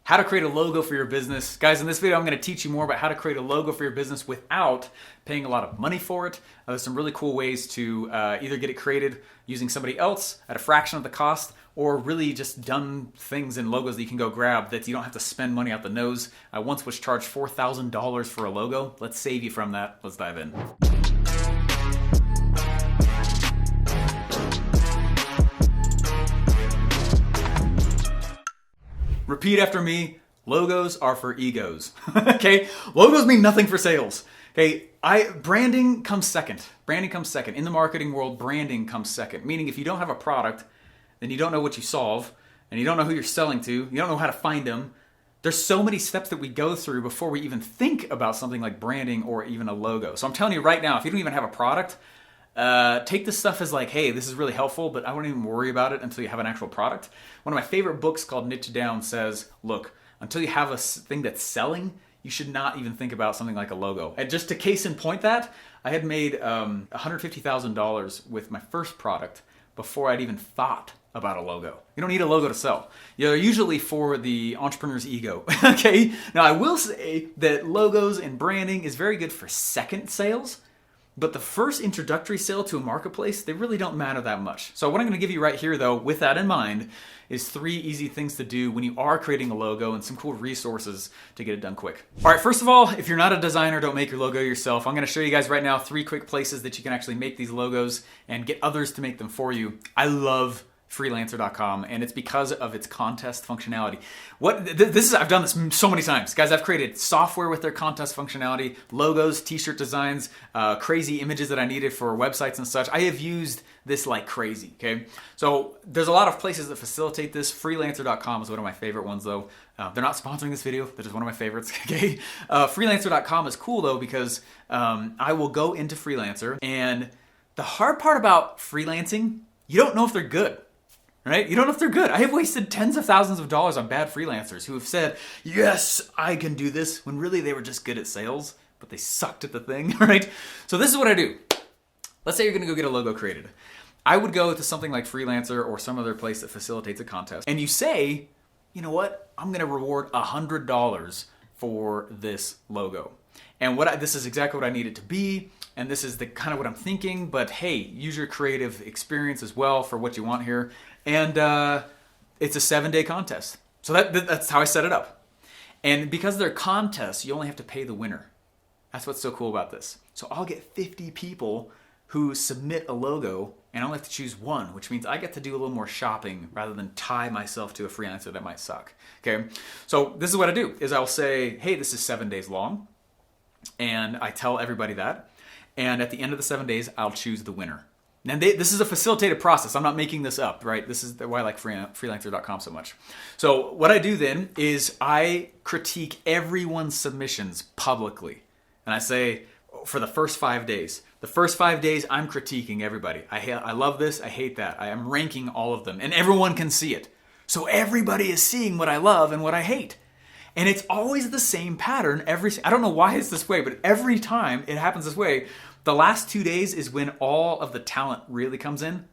how to create a logo for your business. Guys, in this video, I'm gonna teach you more about how to create a logo for your business without paying a lot of money for it. There's some really cool ways to either get it created using somebody else at a fraction of the cost, or really just done things in logos that you can go grab that you don't have to spend money out the nose. I once was charged $4,000 for a logo. Let's save you from that. Let's dive in. Repeat after me, logos are for egos, okay? Logos mean nothing for sales, okay? Branding comes second. Branding comes second. In the marketing world, branding comes second. Meaning if you don't have a product, then you don't know what you solve, and you don't know who you're selling to, you don't know how to find them. There's so many steps that we go through before we even think about something like branding or even a logo. So I'm telling you right now, if you don't even have a product, take this stuff as like, hey, this is really helpful, but I wouldn't even worry about it until you have an actual product. One of my favorite books called Niche Down says, look, until you have a thing that's selling, you should not even think about something like a logo. And just to case in point that, I had made $150,000 with my first product before I'd even thought about a logo. You don't need a logo to sell. They're usually for the entrepreneur's ego, okay? Now I will say that logos and branding is very good for second sales, but the first introductory sale to a marketplace, they really don't matter that much. So what I'm gonna give you right here though, with that in mind, is 3 easy things to do when you are creating a logo and some cool resources to get it done quick. All right, first of all, if you're not a designer, don't make your logo yourself. I'm gonna show you guys right now 3 quick places that you can actually make these logos and get others to make them for you. I love freelancer.com, and it's because of its contest functionality. I've done this so many times. Guys, I've created software with their contest functionality, logos, t-shirt designs, crazy images that I needed for websites and such. I have used this like crazy, okay? So there's a lot of places that facilitate this. Freelancer.com is one of my favorite ones though. They're not sponsoring this video, they're just one of my favorites, okay? Freelancer.com is cool though because I will go into Freelancer, and the hard part about freelancing, you don't know if they're good. Right? You don't know if they're good. I have wasted tens of thousands of dollars on bad freelancers who have said, yes, I can do this, when really they were just good at sales, but they sucked at the thing, right? So this is what I do. Let's say you're gonna go get a logo created. I would go to something like Freelancer or some other place that facilitates a contest, and you say, you know what? I'm gonna reward $100 for this logo. And this is exactly what I need it to be, and this is the kind of what I'm thinking, but hey, use your creative experience as well for what you want here. And it's a 7-day contest. So that's how I set it up. And because they're contests, you only have to pay the winner. That's what's so cool about this. So I'll get 50 people who submit a logo, and I only have to choose one, which means I get to do a little more shopping rather than tie myself to a freelancer that might suck. Okay, so this is what I do, is I'll say, hey, this is 7 days long, and I tell everybody that, and at the end of the 7 days, I'll choose the winner. Now, this is a facilitated process. I'm not making this up, right? This is why I like freelancer.com so much. So what I do then is I critique everyone's submissions publicly. And I say, for the first 5 days, I'm critiquing everybody. I love this, I hate that. I am ranking all of them, and everyone can see it. So everybody is seeing what I love and what I hate. And it's always the same pattern I don't know why it's this way, but every time it happens this way. The last 2 days is when all of the talent really comes in,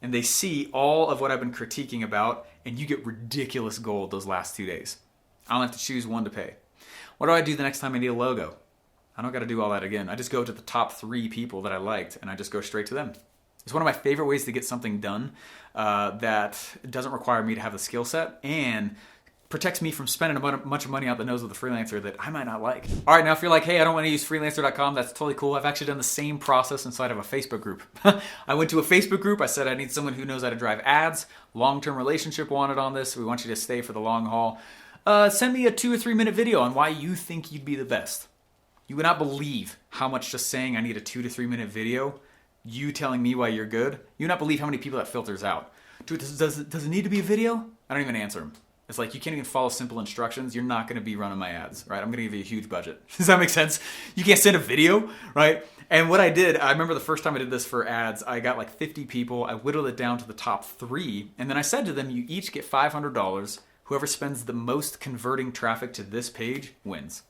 and they see all of what I've been critiquing about, and you get ridiculous gold those last 2 days. I don't have to choose one to pay. What do I do the next time I need a logo? I don't got to do all that again. I just go to the top 3 people that I liked, and I just go straight to them. It's one of my favorite ways to get something done that doesn't require me to have the skill set and protects me from spending a bunch of money out the nose with a freelancer that I might not like. All right, now if you're like, hey, I don't want to use freelancer.com, that's totally cool. I've actually done the same process inside of a Facebook group. I went to a Facebook group. I said, I need someone who knows how to drive ads. Long-term relationship wanted on this. We want you to stay for the long haul. Send me a 2 or 3 minute video on why you think you'd be the best. You would not believe how much just saying I need a 2 to 3 minute video, you telling me why you're good, you would not believe how many people that filters out. Dude, does it need to be a video? I don't even answer them. It's like, you can't even follow simple instructions. You're not going to be running my ads, right? I'm going to give you a huge budget. Does that make sense? You can't send a video, right? And what I did, I remember the first time I did this for ads, I got like 50 people. I whittled it down to the top 3. And then I said to them, you each get $500. Whoever spends the most converting traffic to this page wins.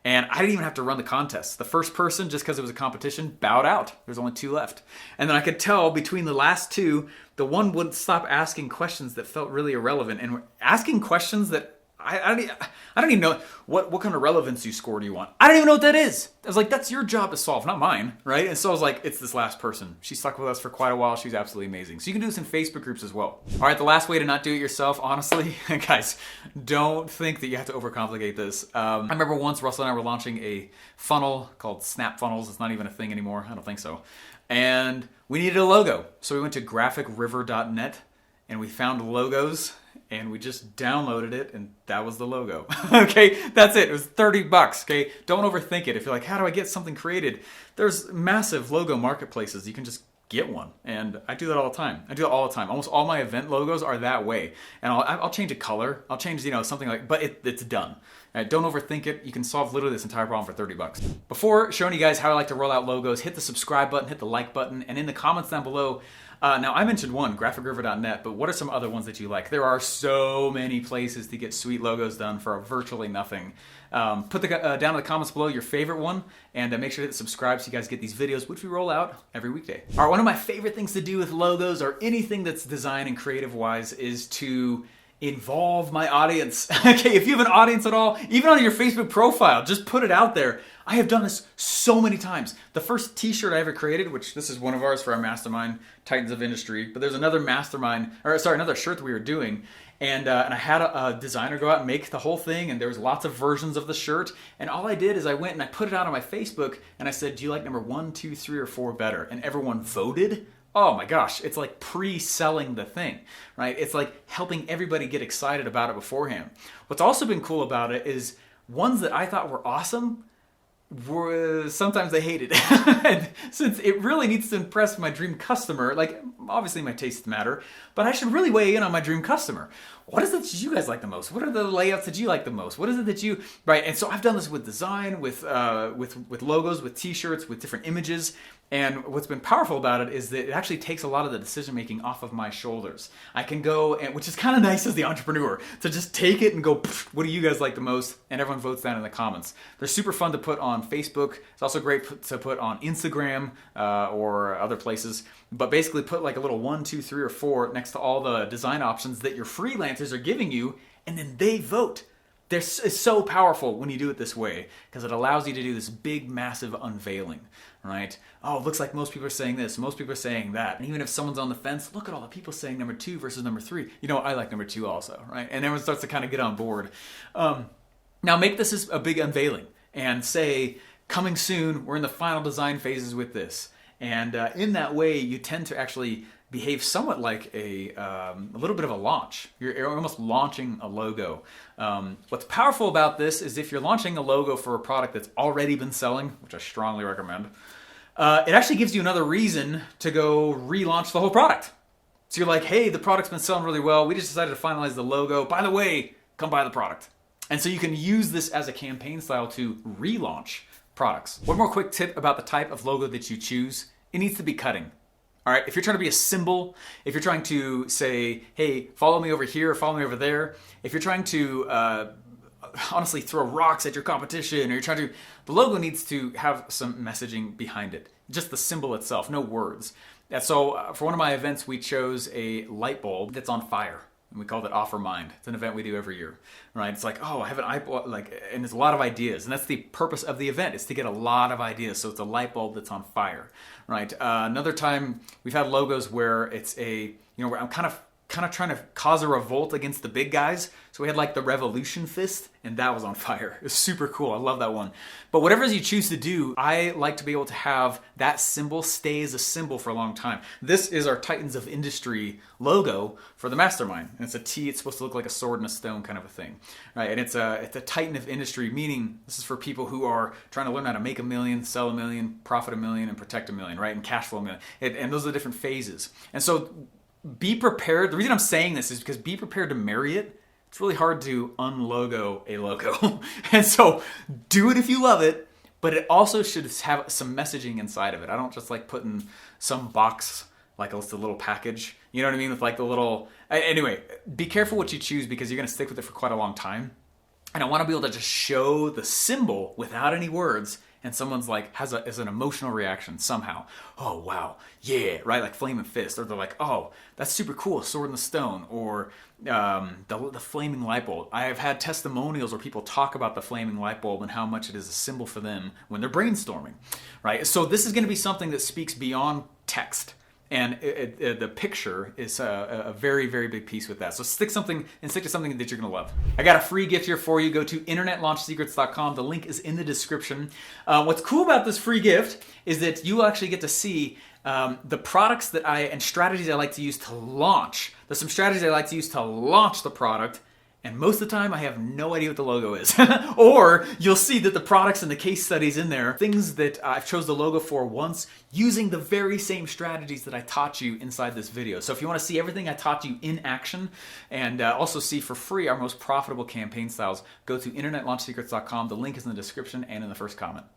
And I didn't even have to run the contest. The first person, just because it was a competition, bowed out. There's only 2 left. And then I could tell between the last 2, the one wouldn't stop asking questions that felt really irrelevant and asking questions that I don't even know what kind of relevancy score do you want. I don't even know what that is. I was like, that's your job to solve, not mine, right? And so I was like, it's this last person. She stuck with us for quite a while. She's absolutely amazing. So you can do this in Facebook groups as well. All right, the last way to not do it yourself, honestly, guys, don't think that you have to overcomplicate this. I remember once Russell and I were launching a funnel called Snap Funnels. It's not even a thing anymore. I don't think so. And we needed a logo. So we went to graphicriver.net and we found logos. And we just downloaded it, and that was the logo. Okay, that's it. It was $30. Okay, don't overthink it. If you're like, how do I get something created? There's massive logo marketplaces. You can just get one, and I do that all the time. I do it all the time. Almost all my event logos are that way, and I'll change a color. I'll change something like, but it's done. Right, don't overthink it. You can solve literally this entire problem for $30. Before showing you guys how I like to roll out logos, hit the subscribe button, hit the like button, and in the comments down below. Now, I mentioned one, graphicriver.net, but what are some other ones that you like? There are so many places to get sweet logos done for virtually nothing. Put down in the comments below your favorite one, and make sure to hit subscribe so you guys get these videos, which we roll out every weekday. All right, one of my favorite things to do with logos or anything that's design and creative-wise is to involve my audience. Okay, if you have an audience at all, even on your Facebook profile, just put it out there. I have done this so many times. The first t-shirt I ever created, which this is one of ours for our mastermind, Titans of Industry, but there's another another shirt that we were doing, and I had a designer go out and make the whole thing, and there was lots of versions of the shirt, and all I did is I went and I put it out on my Facebook, and I said, do you like number 1, 2, 3, or 4 better? And everyone voted. Oh my gosh, it's like pre-selling the thing, right? It's like helping everybody get excited about it beforehand. What's also been cool about it is ones that I thought were awesome, sometimes they hated it. Since it really needs to impress my dream customer, like obviously my tastes matter, but I should really weigh in on my dream customer. What is it that you guys like the most? What are the layouts that you like the most? What is it that you, right? And so I've done this with design, with logos, with t-shirts, with different images. And what's been powerful about it is that it actually takes a lot of the decision making off of my shoulders. I can go, and which is kind of nice as the entrepreneur, to just take it and go, what do you guys like the most? And everyone votes down in the comments. They're super fun to put on Facebook. It's also great to put on Instagram or other places. But basically put like a little 1, 2, 3, or 4 next to all the design options that your freelancers are giving you, and then they vote. It's so powerful when you do it this way because it allows you to do this big, massive unveiling, right? Oh, it looks like most people are saying this, most people are saying that. And even if someone's on the fence, look at all the people saying number 2 versus number 3. You know, I like number 2 also, right? And everyone starts to kind of get on board. Now make this a big unveiling and say, coming soon, we're in the final design phases with this. And in that way, you tend to actually behave somewhat like a little bit of a launch. You're almost launching a logo. What's powerful about this is if you're launching a logo for a product that's already been selling, which I strongly recommend, it actually gives you another reason to go relaunch the whole product. So you're like, hey, the product's been selling really well. We just decided to finalize the logo. By the way, come buy the product. And so you can use this as a campaign style to relaunch products. One more quick tip about the type of logo that you choose. It needs to be cutting. All right, if you're trying to be a symbol, if you're trying to say, hey, follow me over here, follow me over there, if you're trying to honestly throw rocks at your competition, or you're trying to, the logo needs to have some messaging behind it. Just the symbol itself, no words. And so for one of my events, we chose a light bulb that's on fire. And we called it Offer Mind. It's an event we do every year, right? It's like, oh, I have an eyeball, and there's a lot of ideas. And that's the purpose of the event, is to get a lot of ideas. So it's a light bulb that's on fire, right? Another time, we've had logos where it's where I'm kind of trying to cause a revolt against the big guys. So we had like the Revolution Fist, and that was on fire. It was super cool. I love that one. But whatever you choose to do, I like to be able to have that symbol stay as a symbol for a long time. This is our Titans of Industry logo for the mastermind. And it's a T. It's supposed to look like a sword and a stone kind of a thing, right? And it's a Titan of Industry, meaning this is for people who are trying to learn how to make $1 million, sell $1 million, profit $1 million, and protect $1 million, right? And cash flow $1 million. And those are the different phases. And so be prepared. The reason I'm saying this is because be prepared to marry it. It's really hard to unlogo a logo. And so do it if you love it, but it also should have some messaging inside of it. I don't just like putting some box, like it's a little package. You know what I mean? With like the little, anyway, be careful what you choose because you're going to stick with it for quite a long time. And I want to be able to just show the symbol without any words and someone's like has an emotional reaction somehow. Oh wow, yeah, right, like Flaming Fist, or they're like, oh, that's super cool, Sword in the Stone, or the flaming light bulb. I have had testimonials where people talk about the flaming light bulb and how much it is a symbol for them when they're brainstorming, right? So this is going to be something that speaks beyond text. And the picture is a very, very big piece with that. So stick to something that you're going to love. I got a free gift here for you. Go to internetlaunchsecrets.com. The link is in the description. What's cool about this free gift is that you actually get to see the products and strategies I like to use to launch. There's some strategies I like to use to launch the product. And most of the time, I have no idea what the logo is. Or you'll see that the products and the case studies in there, things that I've chose the logo for once, using the very same strategies that I taught you inside this video. So if you want to see everything I taught you in action, and also see for free our most profitable campaign styles, go to internetlaunchsecrets.com. The link is in the description and in the first comment.